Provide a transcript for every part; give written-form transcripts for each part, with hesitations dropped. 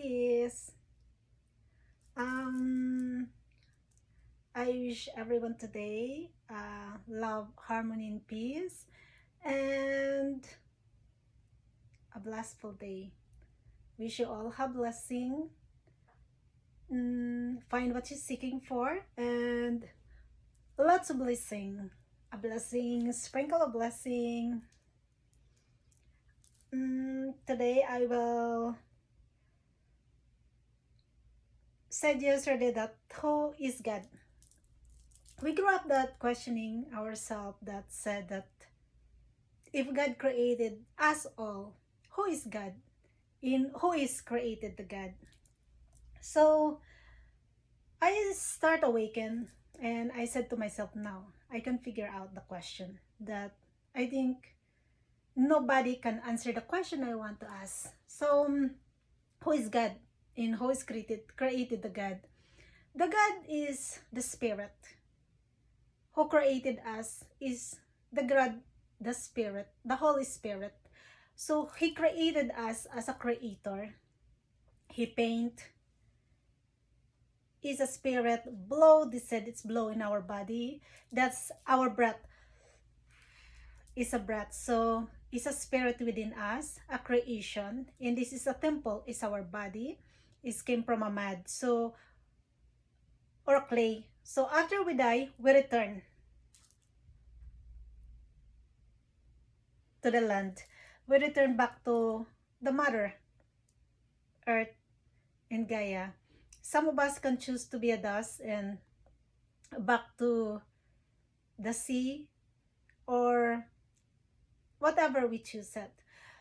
peace. Um, I wish everyone today love, harmony, and peace, and a blissful day. Wish you all have blessing. Find what you're seeking for, and lots of blessing. A blessing, sprinkle a blessing. Today I will said yesterday that who is God? We grew up that questioning ourselves, that said that if God created us all, who is God? In who is created the God? So I start awaken and I said to myself, now I can figure out the question that I think nobody can answer the question I want to ask. So who is God? In who is created the God? The God is the Spirit. Who created us is the God, the Spirit, the Holy Spirit. So He created us as a creator. He paint, is a spirit, blow, they said it's blow in our body. That's our breath, is a breath. So it's a spirit within us, a creation. And this is a temple, is our body. It came from a mud, so, or clay. So after we die, we return to the land. We return back to the mother earth and Gaia. Some of us can choose to be a dust and back to the sea, or whatever we choose it.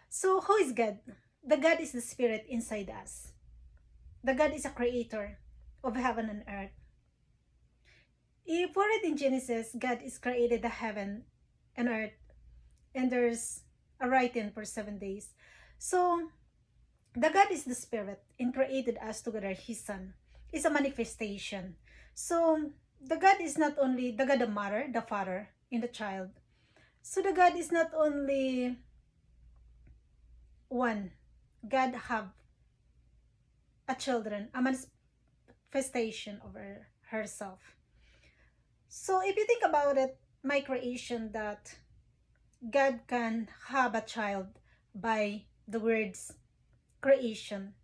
So who is God? The God is the spirit inside us. The God is a creator of heaven and earth. If we read in Genesis, God is created the heaven and earth, and there's a writing for 7 days. So the God is the spirit and created us together. His son is a manifestation. So the God is not only the God of mother, the father, and the child. So the God is not only one. God have a children, a manifestation of herself. So if you think about it, my creation, that God can have a child by the words creation,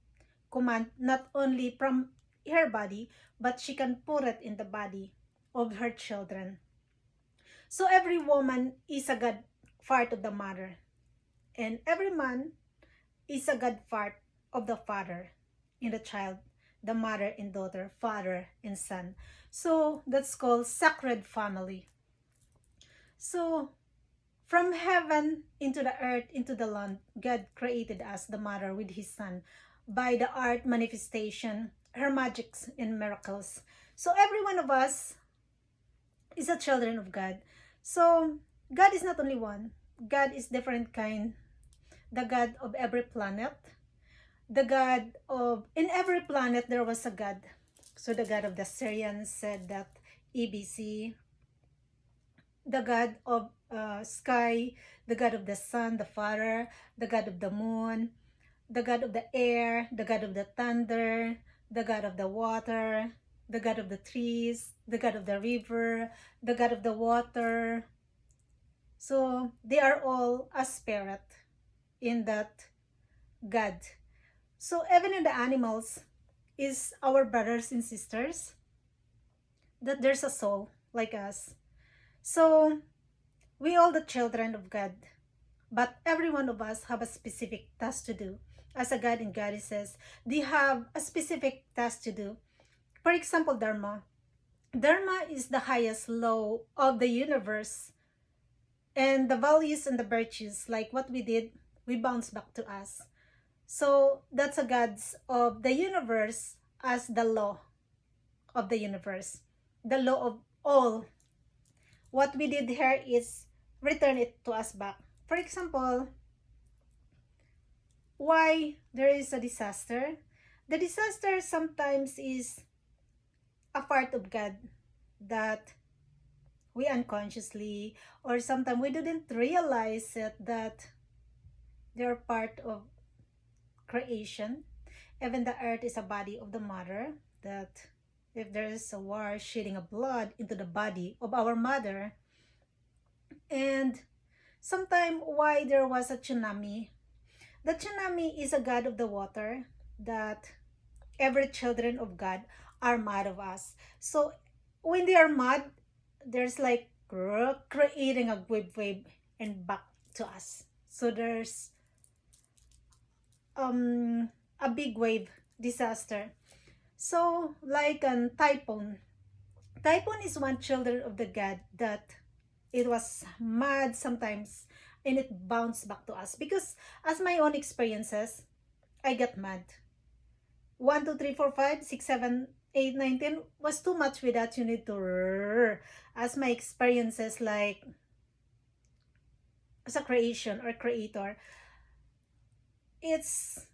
command, not only from her body, but she can put it in the body of her children. So every woman is a God part of the mother, and every man is a God part of the father in the child, the mother and daughter, father and son. So that's called sacred family. So from heaven into the earth, into the land, God created us, the mother, with his son, by the art manifestation, her magics and miracles. So every one of us is a children of God. So God is not only one. God is different kind. The God of every planet. The God of, in every planet there was a God. So the God of the Syrians said that EBC, the God of sky, the God of the sun, the Father, the God of the moon, the God of the air, the God of the thunder, the God of the water, the God of the trees, the God of the river, the God of the water. So they are all a spirit in that God. So even in the animals is our brothers and sisters, that there's a soul like us. So we all the children of God, but every one of us have a specific task to do. As a God and goddesses, they have a specific task to do. For example, Dharma. Dharma is the highest law of the universe, and the values and the virtues, like what we did, we bounce back to us. So that's a God's of the universe as the law of the universe, the law of all. What we did here is return it to us back. For example, why there is a disaster? The disaster sometimes is a part of God that we unconsciously, or sometimes we didn't realize it, that they're part of creation. even the earth is a body of the mother, that if there is a war shedding of blood into the body of our mother, and sometime why there was a tsunami. The tsunami is a god of the water, that every children of God are mad of us. So when they are mad, there's like creating a wave and back to us. So there's a big wave disaster. So like an typhoon. Typhoon is one children of the God that it was mad sometimes and it bounced back to us, because as my own experiences, I get mad. 1, 2, 3, 4, 5, 6, 7, 8, 9, 10 was too much with that. You need to, as my experiences, like as a creation or creator, it's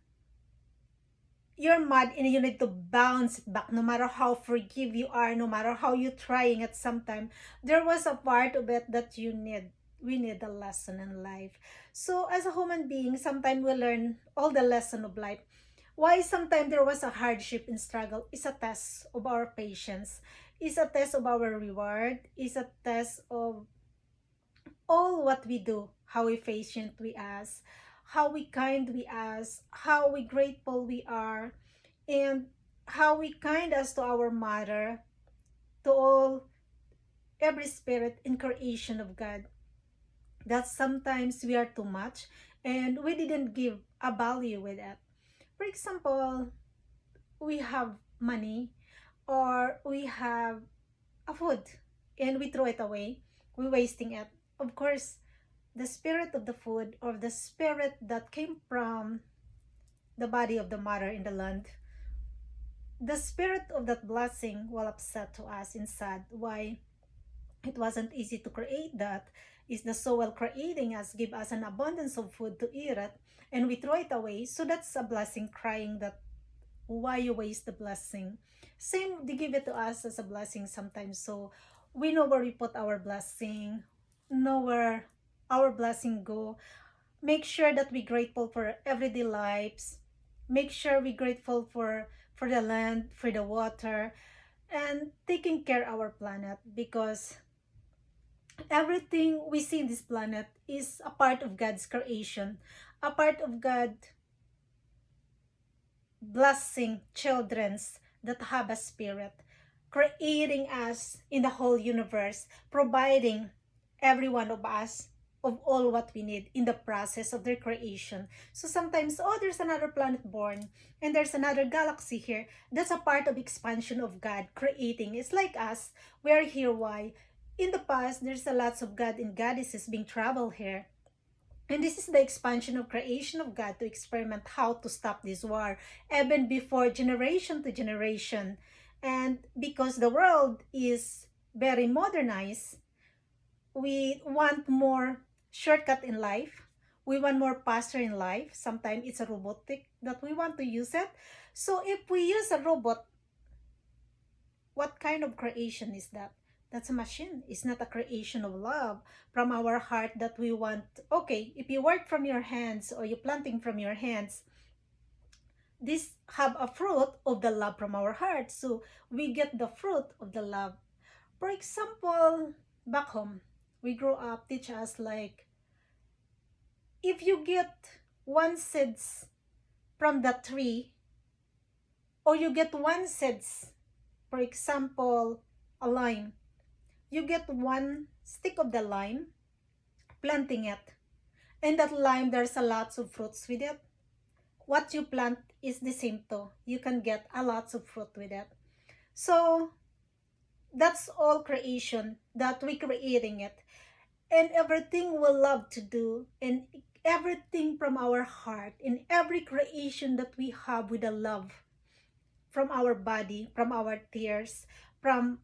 you're mad and you need to bounce back, no matter how forgive you are, no matter how you're trying at some time. There was a part of it that we need a lesson in life. So as a human being, sometimes we learn all the lesson of life. Why sometimes there was a hardship and struggle is a test of our patience, is a test of our reward, is a test of all what we do, how we patient we ask, how we kind we ask, how we grateful we are, and how we kind as to our mother, to all every spirit in creation of God. That sometimes we are too much and we didn't give a value with it. For example, we have money or we have a food and we throw it away, we're wasting it. Of course, the spirit of the food or the spirit that came from the body of the mother in the land, the spirit of that blessing will upset to us and sad. Why? It wasn't easy to create that. Is the soul creating us, give us an abundance of food to eat it, and we throw it away. So that's a blessing crying that why you waste the blessing. Same, they give it to us as a blessing sometimes. So we know where we put our blessing, know where our blessing go. Make sure that we're grateful for everyday lives. Make sure we're grateful for the land, for the water, and taking care of our planet, because everything we see in this planet is a part of God's creation, a part of God blessing children's that have a spirit, creating us in the whole universe, providing every one of us of all what we need in the process of their creation. So sometimes, oh, there's another planet born and there's another galaxy here. That's a part of expansion of God creating. It's like us, we're here. Why? In the past, there's a lots of God and goddesses being traveled here. And this is the expansion of creation of God to experiment how to stop this war, even before generation to generation. And because the world is very modernized, we want more shortcut in life. We want more faster in life. Sometimes it's a robotic that we want to use it. So if we use a robot, what kind of creation is that? That's a machine. It's not a creation of love from our heart that we want. Okay, if you work from your hands or you're planting from your hands, this have a fruit of the love from our heart. So we get the fruit of the love. For example, back home, we grow up, teach us like, if you get one seeds from the tree, or you get one seeds, for example, a lime, you get one stick of the lime, planting it, and that lime, there's a lots of fruits with it. What you plant is the same too. You can get a lots of fruit with it. So that's all creation that we creating it, and everything we love to do, and everything from our heart, in every creation that we have with a love from our body, from our tears, from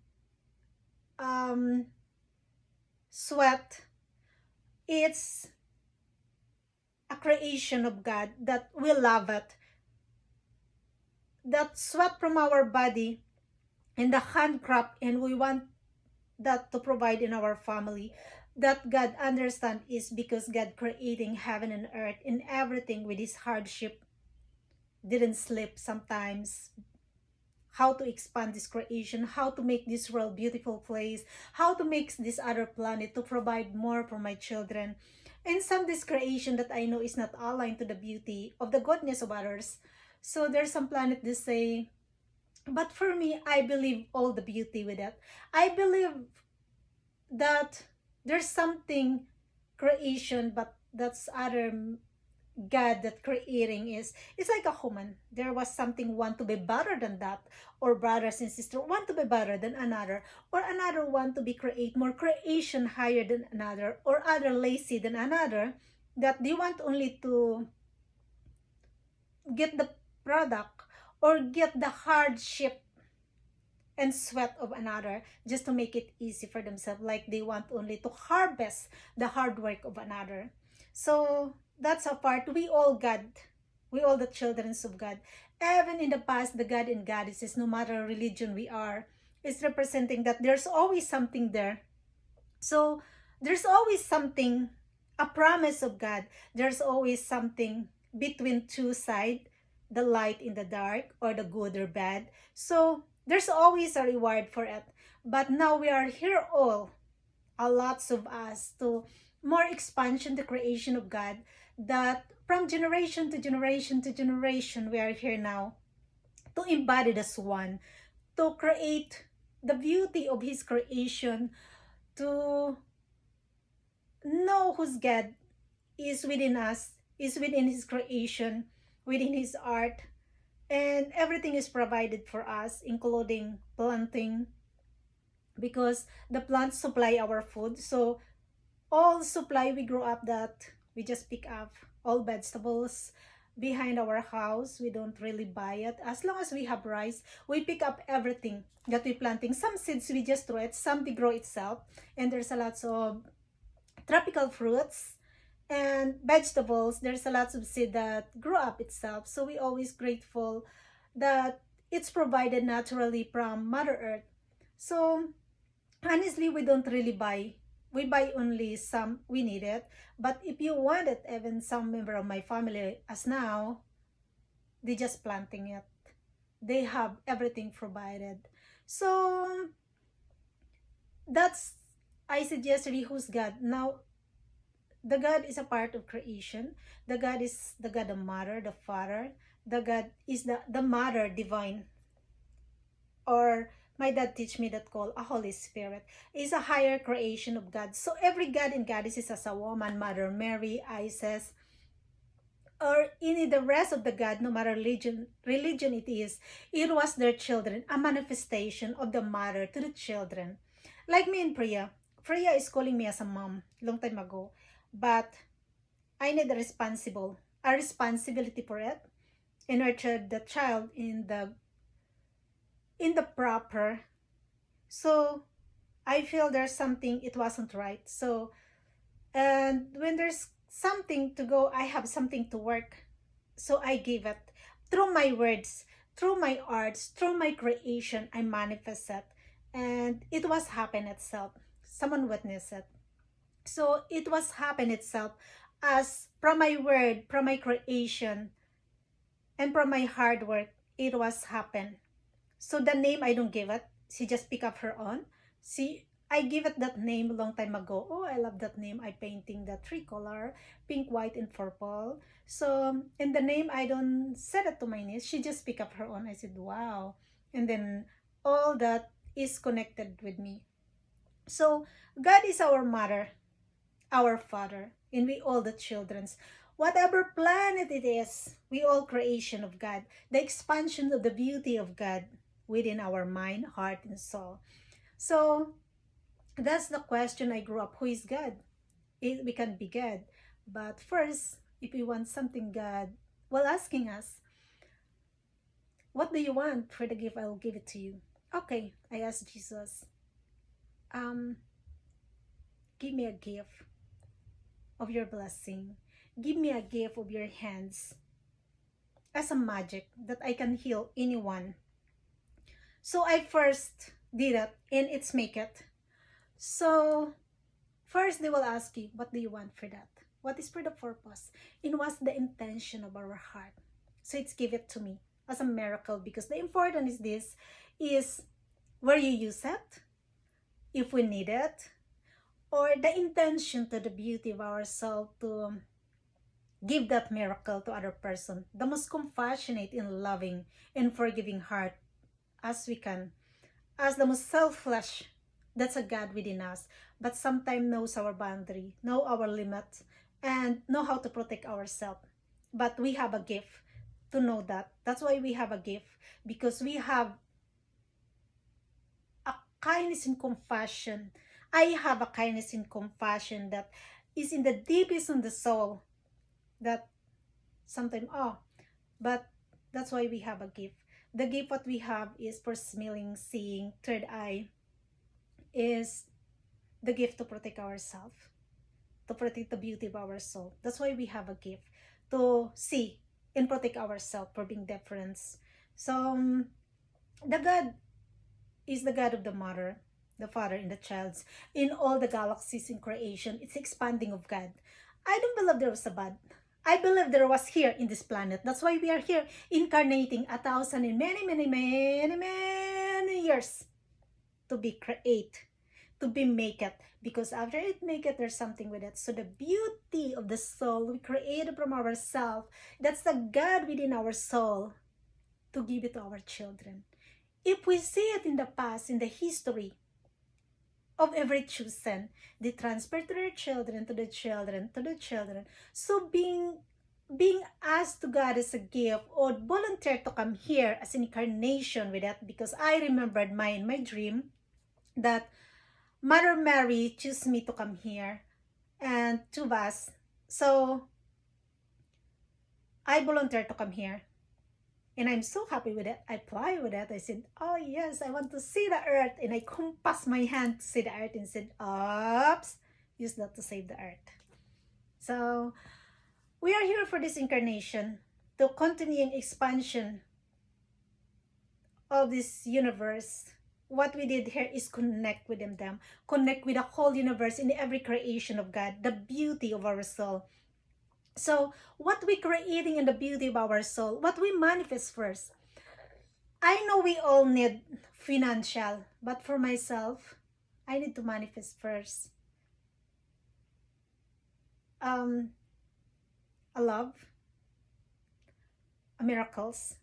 sweat. It's a creation of God that we love it. That sweat from our body and the handcraft, and we want that to provide in our family. That God understand is because God creating heaven and earth and everything with his hardship. didn't sleep sometimes, how to expand this creation, how to make this world beautiful place, how to make this other planet to provide more for my children. And some this creation that I know is not aligned to the beauty of the goodness of others. So there's some planet they say, but for me, I believe all the beauty with that. I believe that there's something creation, but that's other God that creating is, it's like a human. There was something want to be better than that, or brothers and sisters want to be better than another, or another want to be create more creation higher than another, or other lazy than another, that they want only to get the product or get the hardship and sweat of another just to make it easy for themselves, like they want only to harvest the hard work of another. So that's a part. We all God, we all the children of God. Even in the past, the God and goddesses, no matter religion we are, is representing that there's always something there. So there's always something, a promise of God. There's always something between two sides, the light in the dark, or the good or bad. So there's always a reward for it. But now we are here all, a lots of us, to more expansion, the creation of God, that from generation to generation to generation, we are here now to embody this one, to create the beauty of His creation, to know whose God is within us, is within His creation, within His art, and everything is provided for us, including planting, because the plants supply our food. So all supply we grow up that we just pick up all vegetables behind our house. We don't really buy it. As long as we have rice, we pick up everything that we planting. Some seeds we just throw it, some they grow itself, and there's a lot of tropical fruits and vegetables. There's a lot of seed that grow up itself. So we always grateful that it's provided naturally from Mother Earth. So honestly, we don't really buy. We buy only some we need it. But if you want it, even some member of my family, as now, they just planting it. They have everything provided. So that's, I suggest really who's God. Now, the God is a part of creation. The God is the God of Mother, the Father. The God is the Mother divine, or my dad teach me that called a Holy Spirit, is a higher creation of God. So every God and goddess is as a woman, Mother Mary, Isis, or any the rest of the God, no matter religion it was their children, a manifestation of the mother to the children. Like me and Priya. Priya is calling me as a mom long time ago, but I need a responsibility for it, and nurture the child in the proper. So I feel there's something it wasn't right. So, and when there's something to go, I have something to work. So I give it through my words, through my arts, through my creation. I manifest it, and it was happen itself. Someone witnessed it. So it was happen itself, as from my word, from my creation, and from my hard work. It was happen. So the name I don't give it. She just pick up her own. See, I give it that name a long time ago. Oh, I love that name. I painting the three color, pink, white, and purple. So in the name, I don't set it to my niece. She just pick up her own. I said, wow. And then all that is connected with me. So God is our mother, our father, and we all the children's. Whatever planet it is, we all creation of God. The expansion of the beauty of God within our mind, heart, and soul. So that's the question I grew up. Who is God? We can be God. But first, if we want something God, well, asking us, what do you want for the gift? I will give it to you. Okay, I asked Jesus, um, give me a gift of your blessing. Give me a gift of your hands as a magic that I can heal anyone. So I first did it, and it's make it. So first they will ask you, what do you want for that? What is for the purpose? And what's the intention of our heart? So it's give it to me as a miracle, because the important is this is where you use it, if we need it, or the intention to the beauty of ourselves to give that miracle to other person. The most compassionate and loving and forgiving heart as we can, as the most selfless. That's a God within us, but sometimes knows our boundary, know our limits, and know how to protect ourselves. But we have a gift to know that. That's why we have a gift, because we have a kindness and compassion. I have a kindness and compassion that is in the deepest of the soul, that sometimes, oh, but that's why we have a gift. The gift what we have is for smelling, seeing, third eye, is the gift to protect ourselves, to protect the beauty of our soul. That's why we have a gift to see and protect ourselves for being different. So the God is the God of the mother, the father, and the child's. In all the galaxies in creation, it's expanding of God. I don't believe there was a bad. I believe there was here in this planet. That's why we are here incarnating 1,000 and many years to be create, to be make it. Because after it make it, there's something with it. So the beauty of the soul we created from ourselves, that's the God within our soul, to give it to our children. If we see it in the past, in the history of every chosen, they transfer to their children, to the children, to the children. So being asked to God as a gift, or volunteer to come here as an incarnation with that, because I remembered in my dream that Mother Mary chose me to come here and to us. So I volunteered to come here. And I'm so happy with it. I apply with it. I said, oh yes, I want to see the earth. And I compass my hand to see the earth and said, oops, use that to save the earth. So we are here for this incarnation, to continuing expansion of this universe. What we did here is connect with them, connect with the whole universe in every creation of God, the beauty of our soul. So what we creating in the beauty of our soul, what we manifest first. I know we all need financial, but for myself, I need to manifest first a love, a miracles,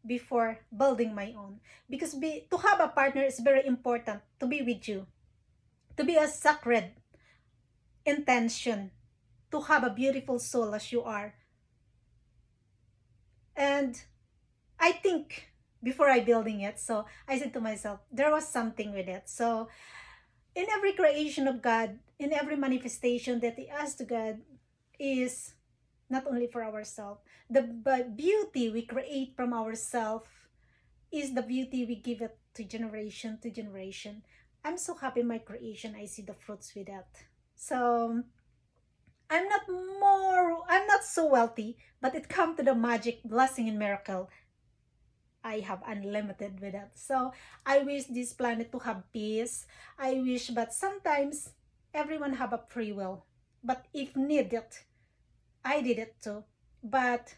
before building my own. Because to have a partner is very important, to be with you, to be a sacred intention, to have a beautiful soul as you are. And I think before I building it, so I said to myself, there was something with it. So in every creation of God, in every manifestation that he asks to God, is not only for ourselves. The beauty we create from ourselves is the beauty we give it to generation to generation. I'm so happy my creation, I see the fruits with that. So I'm not so wealthy, but it comes to the magic, blessing, and miracle. I have unlimited with that. So I wish this planet to have peace. I wish, but sometimes everyone have a free will. But if needed, I did it too. But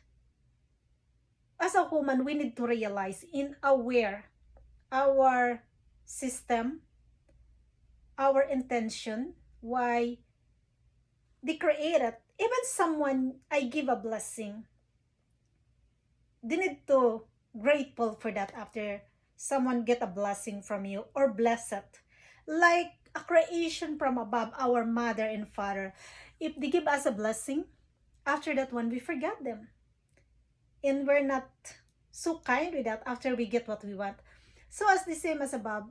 as a woman, we need to realize in aware our system, our intention, why they created. Even someone I give a blessing, they need to grateful for that after someone get a blessing from you, or bless it. Like a creation from above, our mother and father. If they give us a blessing, after that one, we forget them. And we're not so kind with that after we get what we want. So as the same as above,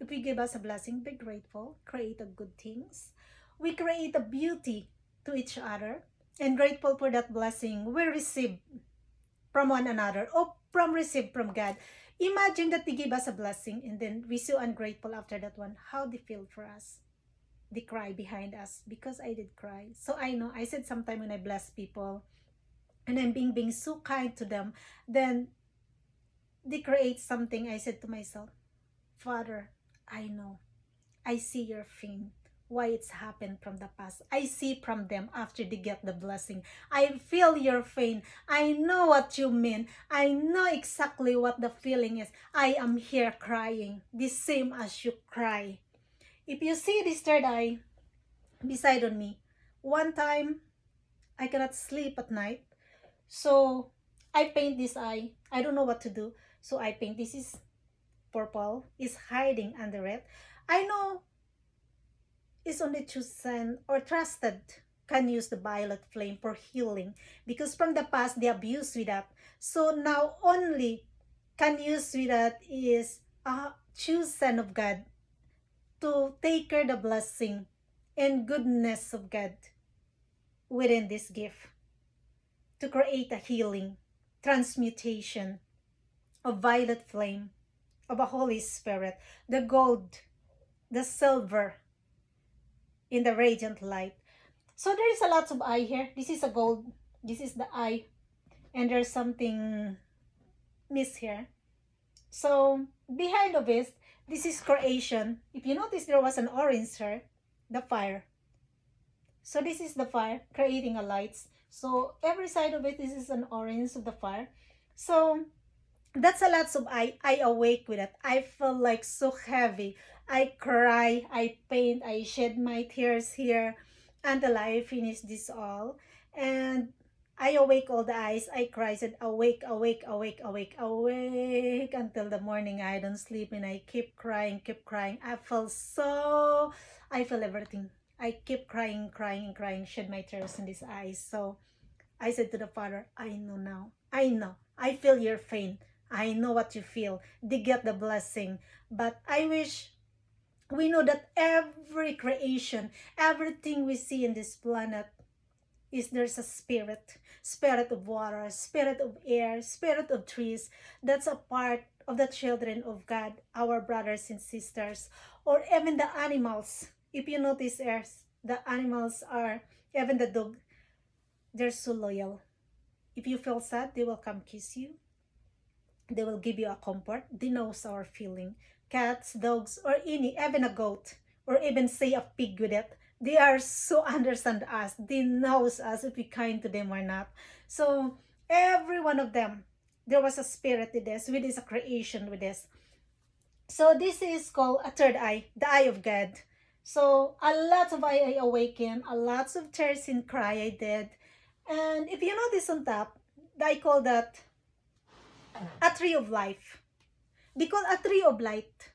if we give us a blessing, be grateful, create a good things. We create a beauty to each other, and grateful for that blessing we receive from one another, or receive from God. Imagine that they give us a blessing and then we so ungrateful after that one. How they feel for us? They cry behind us, because I did cry. So I know, I said sometime when I bless people and I'm being so kind to them, then they create something. I said to myself, Father, I know, I see your pain. why it's happened from the past. I see from them after they get the blessing. I feel your pain. I know what you mean. I know exactly what the feeling is. I am here crying, the same as you cry. If you see this third eye beside on me, one time I cannot sleep at night. So I paint this eye. I don't know what to do. So I paint. This is purple. Is hiding under it. I know it's only chosen or trusted can use the violet flame for healing, because from the past they abused with that. So now only can use with that is a chosen of God to take her the blessing and goodness of God within this gift, to create a healing, transmutation of violet flame, of a Holy Spirit, the gold, the silver in the radiant light. So there is a lot of eye here. This is a gold. This is the eye. And there's something miss here. So behind of it, this is creation. If you notice, there was an orange here, the fire. So this is the fire creating a lights. So every side of it, this is an orange of the fire. So that's a lot of I awake with it. I feel like so heavy. I cry, I paint, I shed my tears here until I finish this all. And I awake all the eyes. I cry, said awake, awake, awake, awake, awake until the morning. I don't sleep and I keep crying, keep crying. I feel everything. I keep crying, crying, crying, shed my tears in these eyes. So I said to the Father, I know now. I know. I feel your pain. I know what you feel. They get the blessing. But I wish we know that every creation, everything we see in this planet, is there's a spirit. Spirit of water, spirit of air, spirit of trees. That's a part of the children of God, our brothers and sisters. Or even the animals. If you notice, the animals are, even the dog, they're so loyal. If you feel sad, they will come kiss you. They will give you a comfort. They know our feeling. Cats, dogs, or any, even a goat, or even say a pig with it. They are so understand us. They knows us if we kind to them or not. So every one of them, there was a spirit with this. With this a creation with this. So this is called a third eye, the eye of God. So a lot of eye I awaken, a lots of tears and cry I did. And if you notice on top, I call that a tree of life. Because a tree of light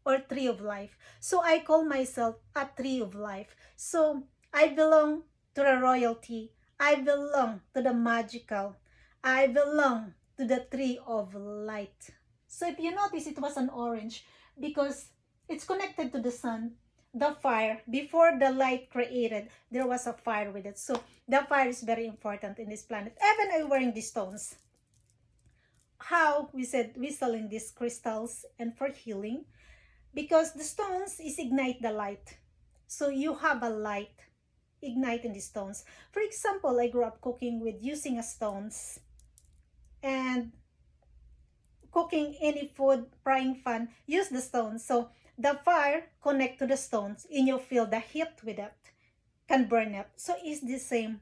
or tree of life. So I call myself a tree of life. So I belong to the royalty. I belong to the magical. I belong to the tree of light. So if you notice, it was an orange because it's connected to the sun. The fire, before the light created, there was a fire with it. So the fire is very important in this planet. Even I'm wearing these stones. How we said we selling these crystals and for healing, because the stones is ignite the light. So you have a light igniting the stones. For example, I grew up cooking with using a stones and cooking any food, frying pan, use the stones. So the fire connect to the stones and you feel the heat with it, can burn it. So it's the same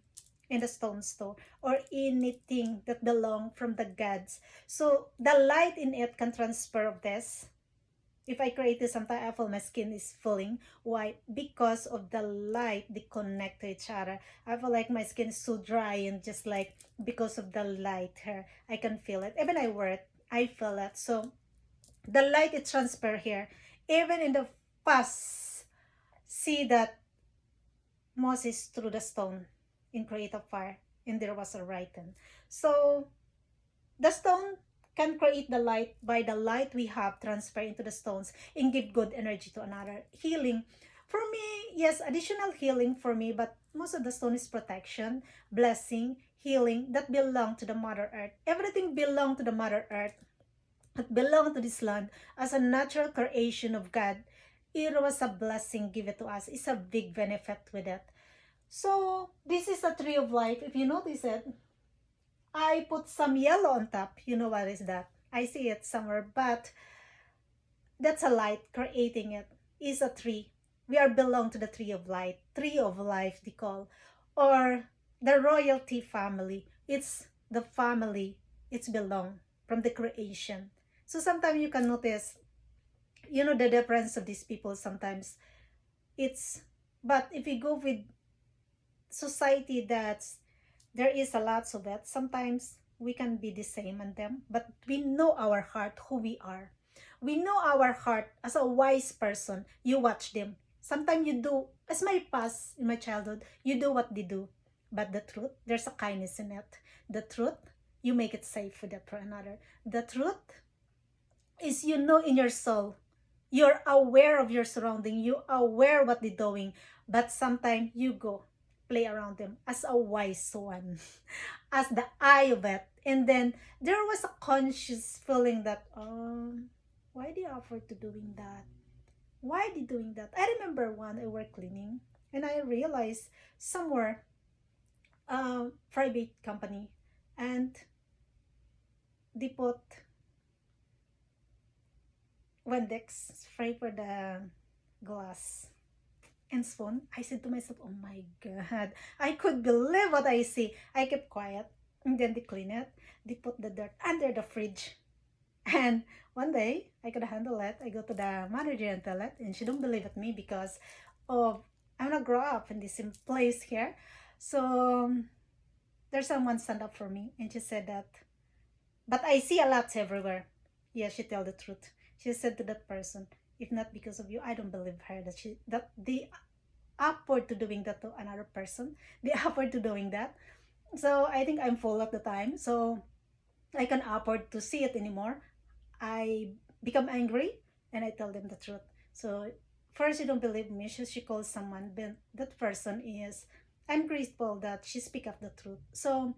in the stone store or anything that belong from the gods. So the light in it can transfer of this. If I create this, sometimes I feel my skin is falling. Why? Because of the light, they connect to each other. I feel like my skin is so dry and just like because of the light here, I can feel it. Even I wear it, I feel it. So the light is transfer here. Even in the past, see that Moses threw the stone in create a fire and there was a writing. So the stone can create the light. By the light we have transfer into the stones and give good energy to another. Healing. For me, yes, additional healing for me, but most of the stone is protection, blessing, healing that belong to the Mother Earth. Everything belong to the Mother Earth. It belong to this land as a natural creation of God. It was a blessing given to us. It's a big benefit with it. So this is a tree of life. If you notice it, I put some yellow on top. You know what is that? I see it somewhere, but that's a light creating it. Is a tree. We are belong to the tree of light, tree of life they call, or the royalty family. It's the family, it's belong from the creation. So sometimes you can notice, the difference of these people sometimes. It's, but if you go with society that's, there is a lot of that, sometimes we can be the same on them, but we know our heart who we are. We know our heart as a wise person. You watch them, sometimes you do as my past in my childhood, you do what they do, but the truth, there's a kindness in it. The truth, you make it safe for that for another. The truth is, in your soul, you're aware of your surrounding, you aware what they're doing, but sometimes you go play around them as a wise one, as the eye of it. And then there was a conscious feeling that, why they offer to doing that? Why they doing that? I remember one, I were cleaning, and I realized somewhere, private company, and they put Windex spray for the glass and spoon. I said to myself, oh my god, I could believe what I see. I kept quiet, and then they clean it. They put the dirt under the fridge. And one day, I could handle it. I go to the manager and tell it, and she don't believe at me because of, I'm not grow up in this place here. So there's someone stand up for me, and she said that, but I see a lot everywhere. Yeah, she tell the truth. She said to that person, if not because of you, I don't believe her that they upward to doing that to another person. They upward to doing that. So I think I'm full at the time. So I can afford to see it anymore. I become angry and I tell them the truth. So first, you don't believe me. She calls someone, then that person is, I'm grateful that she speak up the truth. So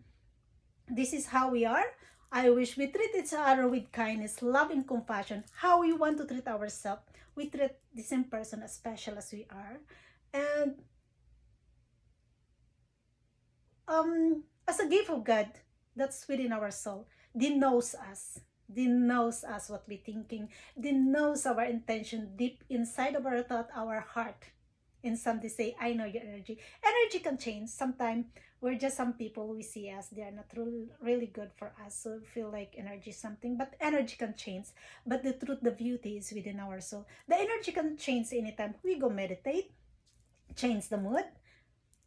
this is how we are. I wish we treat each other with kindness, love, and compassion. How we want to treat ourselves. We treat the same person as special as we are. And as a gift of God that's within our soul, they knows us. They knows us what we're thinking. They knows our intention deep inside of our thought, our heart. And some they say, I know your energy. Energy can change. Sometimes we're just some people we see as they are not really good for us. So we feel like energy is something, but energy can change. But the truth, the beauty is within our soul. The energy can change anytime we go meditate, change the mood,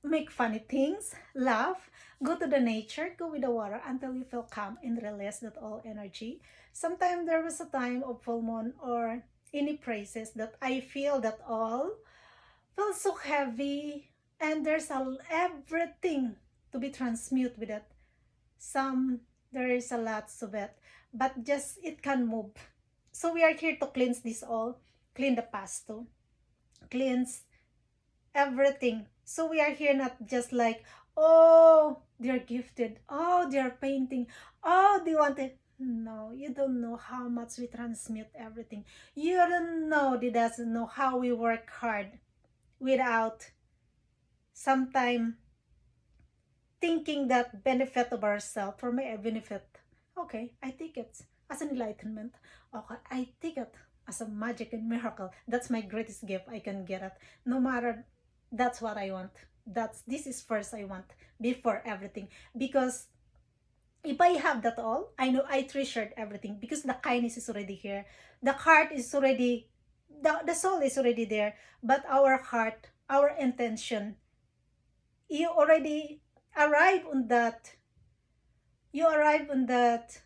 make funny things, laugh, go to the nature, go with the water until you feel calm and release that all energy. Sometimes there was a time of full moon or any praises that I feel that all feels so heavy, and there's everything to be transmute with it. Some, there is a lot of it, but just it can move. So we are here to cleanse this all, clean the past too, cleanse everything. So we are here not just like, oh, they're gifted, oh, they're painting, oh, they want it. No, you don't know how much we transmute everything. You don't know, they doesn't know how we work hard without sometime thinking that benefit of ourselves for my benefit. Okay, I take it as an enlightenment. Okay, I take it as a magic and miracle. That's my greatest gift I can get it. No matter, that's what I want. This is first I want before everything. Because if I have that all, I know I treasured everything because the kindness is already here. The heart is already, the soul is already there. But our heart, our intention, you already arrive on that. You arrive on that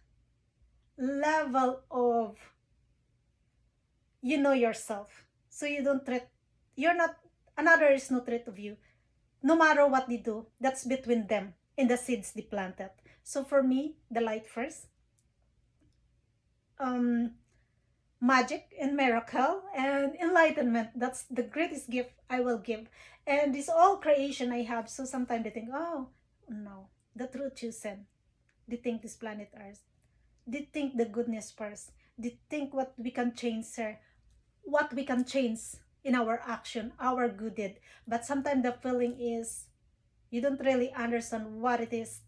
level of, you know yourself. So you don't treat, you're not, another is no threat of you. No matter what they do, that's between them and the seeds they planted. So for me, the light first, magic and miracle and enlightenment. That's the greatest gift I will give. And this all creation I have. So sometimes they think, oh, no, the truth chosen. They think this planet Earth. They think the goodness first. They think what we can change, sir. What we can change in our action, our good deed. But sometimes the feeling is, you don't really understand what it is.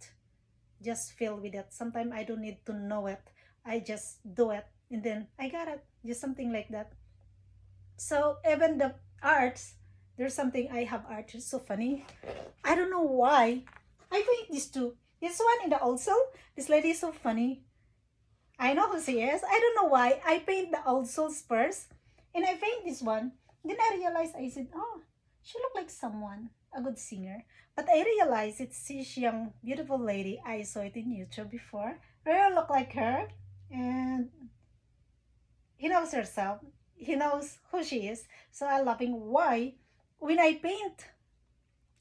Just feel with it. Sometimes I don't need to know it. I just do it. And then I got it. Just something like that. So even the arts. There's something I have art. It's so funny. I don't know why. I paint these two. This one in the also. This lady is so funny. I know who she is. I don't know why. I paint the old souls first. And I paint this one. Then I realized, I said, oh, she looked like someone, a good singer. But I realized it's this young, beautiful lady. I saw it in YouTube before. Really look like her. And he knows herself. He knows who she is. So I'm laughing. Why? When I paint,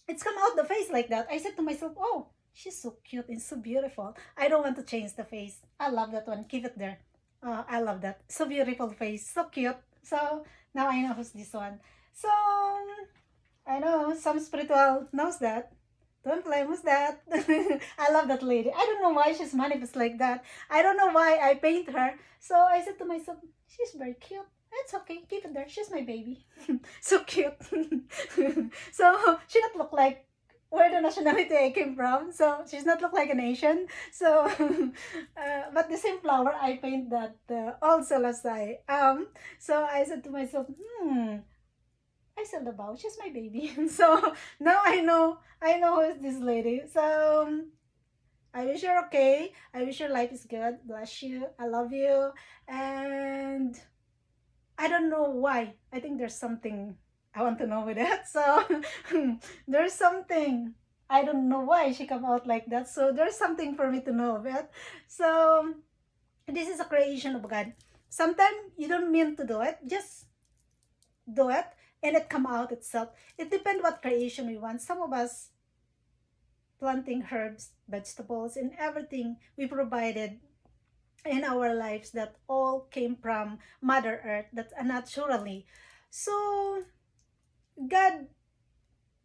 it's come out the face like that. I said to myself, oh, she's so cute and so beautiful. I don't want to change the face. I love that one. Keep it there. I love that. So beautiful face. So cute. So now I know who's this one. So I know some spiritual knows that. Don't blame who's that. I love that lady. I don't know why she's manifest like that. I don't know why I paint her. So I said to myself, she's very cute. It's okay, keep it there. She's my baby. So cute. So she not look like where the nationality I came from. So she's not look like an Asian. So, but the same flower I paint that also as I am. So I said to myself, I said about she's my baby. So now I know who is this lady. So I wish you're okay. I wish your life is good. Bless you. I love you. And I don't know why. I think there's something I want to know with that. So there's something. I don't know why she come out like that. So there's something for me to know about. So this is a creation of God. Sometimes you don't mean to do it. Just do it and it come out itself. It depends what creation we want. Some of us planting herbs, vegetables, and everything we provided in our lives that all came from Mother Earth, that's naturally. So God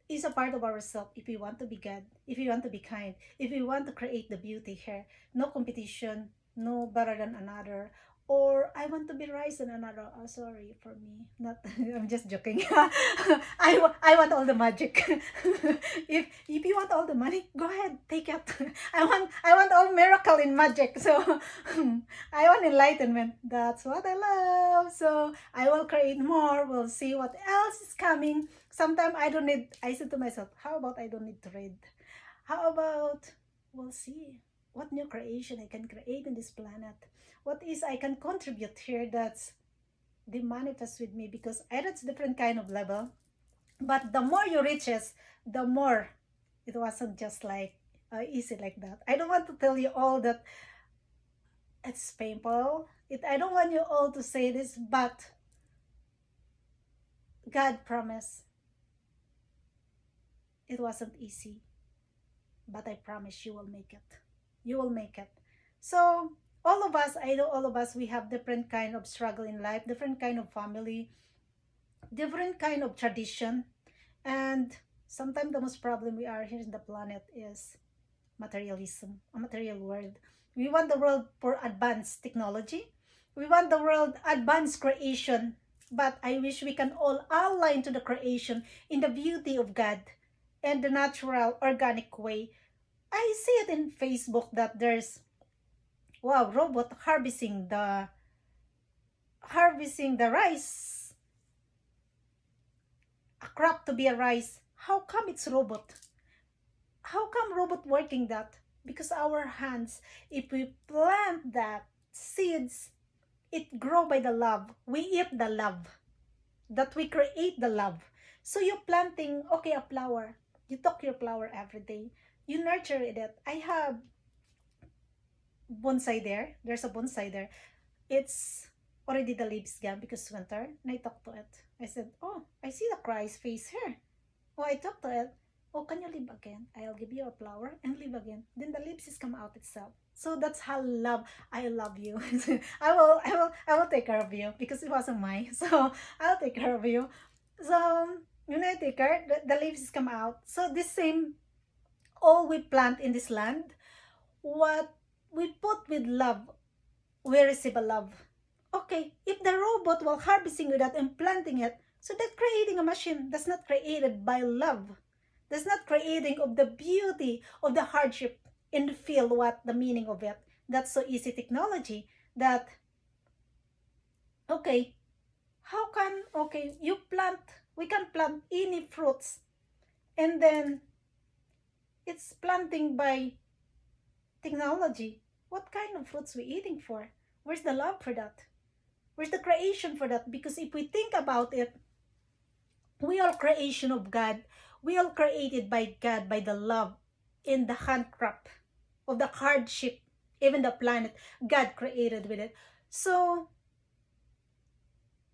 is a part of ourselves if we want to be God, if we want to be kind, if we want to create the beauty here. No competition, no better than another. Or I want to be rice than another. Oh, sorry for me. Not I'm just joking. I want all the magic. If you want all the money, go ahead, take it. I want all miracle in magic. So I want enlightenment. That's what I love. So I will create more. We'll see what else is coming. Sometimes I don't need, I said to myself, how about I don't need to read? How about we'll see what new creation I can create in this planet? What is I can contribute here that's they manifest with me because I that's different kind of level. But the more you reaches, the more it wasn't just like easy like that. I don't want to tell you all that it's painful. I don't want you all to say this, but God promised it wasn't easy. But I promise you will make it. You will make it. So all of us, I know all of us, we have different kind of struggle in life, different kind of family, different kind of tradition, and sometimes the most problem we are here in the planet is materialism, a material world. We want the world for advanced technology. We want the world advanced creation. But I wish we can all align to the creation in the beauty of God and the natural, organic way. I see it in Facebook that there's wow robot harvesting the rice, a crop to be a rice. How come it's robot? How come robot working that? Because our hands, if we plant that seeds, it grow by the love. We eat the love. That we create the love. So you planting, okay, a flower. You talk your flower every day. You nurture it. I have bonsai there. There's a bonsai there. It's already the leaves gone because winter. And I talked to it. I said, oh, I see the Christ face here. Oh, I talked to it. Oh, can you live again? I'll give you a flower and live again. Then the leaves is come out itself. So that's how I love you. I will take care of you because it wasn't mine. So I'll take care of you. So when I take care, the leaves is come out. So this same all we plant in this land, what we put with love, we receive a love. Okay, if the robot will harvesting with that and planting it, so that creating a machine that's not created by love. That's not creating of the beauty of the hardship and feel what the meaning of it. That's so easy technology that okay, how can okay you plant We can plant any fruits, and then it's planting by technology. What kind of fruits we eating for? Where's the love for that? Where's the creation for that? Because if we think about it, we are creation of God. We are created by God, by the love in the handcraft of the hardship, even the planet, God created with it. So,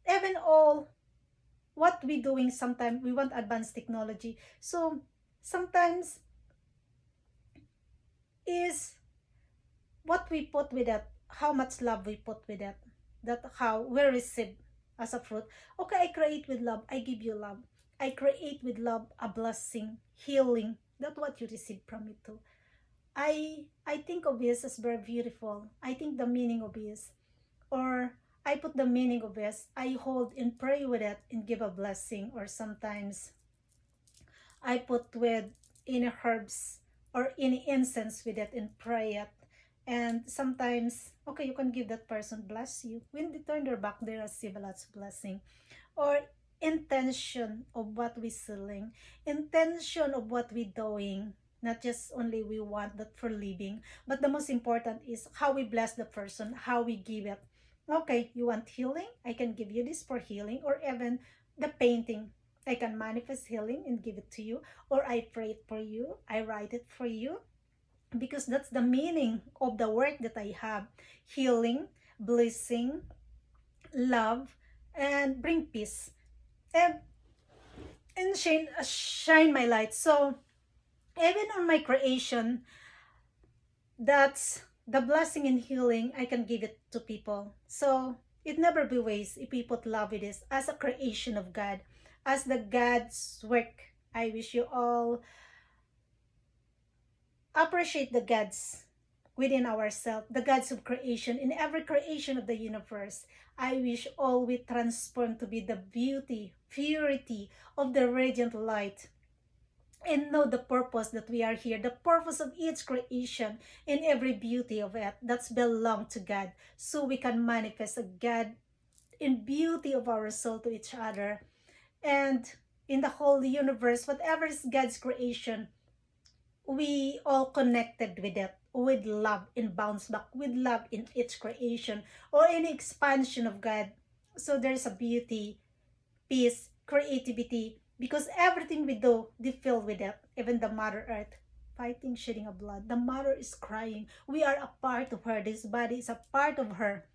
even all what we doing, sometimes we want advanced technology. So, sometimes is what we put with it, how much love we put with it, that how we receive as a fruit. Okay, I create with love, I give you love. I create with love a blessing, healing. That's what you receive from it too. I think of this as very beautiful. I think the meaning of this, or I put the meaning of this, I hold and pray with it and give a blessing, or sometimes I put with any herbs or any incense with it and pray it. And sometimes, okay, you can give that person bless you. When they turn their back, they receive a lot of blessing. Or intention of what we selling, intention of what we doing. Not just only we want that for living, but the most important is how we bless the person, how we give it. Okay, you want healing? I can give you this for healing, or even the painting. I can manifest healing and give it to you, or I pray it for you, I write it for you, because that's the meaning of the work that I have: healing, blessing, love, and bring peace, and, shine my light. So, even on my creation, that's the blessing and healing, I can give it to people. So it never be waste if we put love with this as a creation of God, as the God's work. I wish you all appreciate the gods within ourselves, the gods of creation, in every creation of the universe. I wish all we transform to be the beauty, purity of the radiant light, and know the purpose that we are here, the purpose of each creation and every beauty of it that's belong to God, so we can manifest a God in beauty of our soul to each other, and in the whole universe, whatever is God's creation, we all connected with it, with love, and bounce back with love in its creation or any expansion of God. So there's a beauty, peace, creativity, because everything we do, they fill with it. Even the Mother Earth, fighting, shedding of blood. The mother is crying. We are a part of her. This body is a part of her.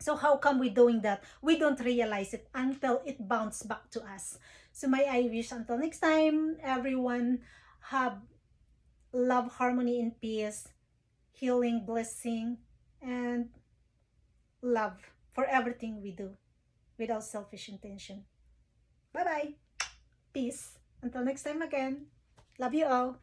So how come we doing that? We don't realize it until it bounces back to us. So my I wish until next time, everyone have love, harmony, and peace, healing, blessing, and love for everything we do without selfish intention. Bye-bye. Peace. Until next time again. Love you all.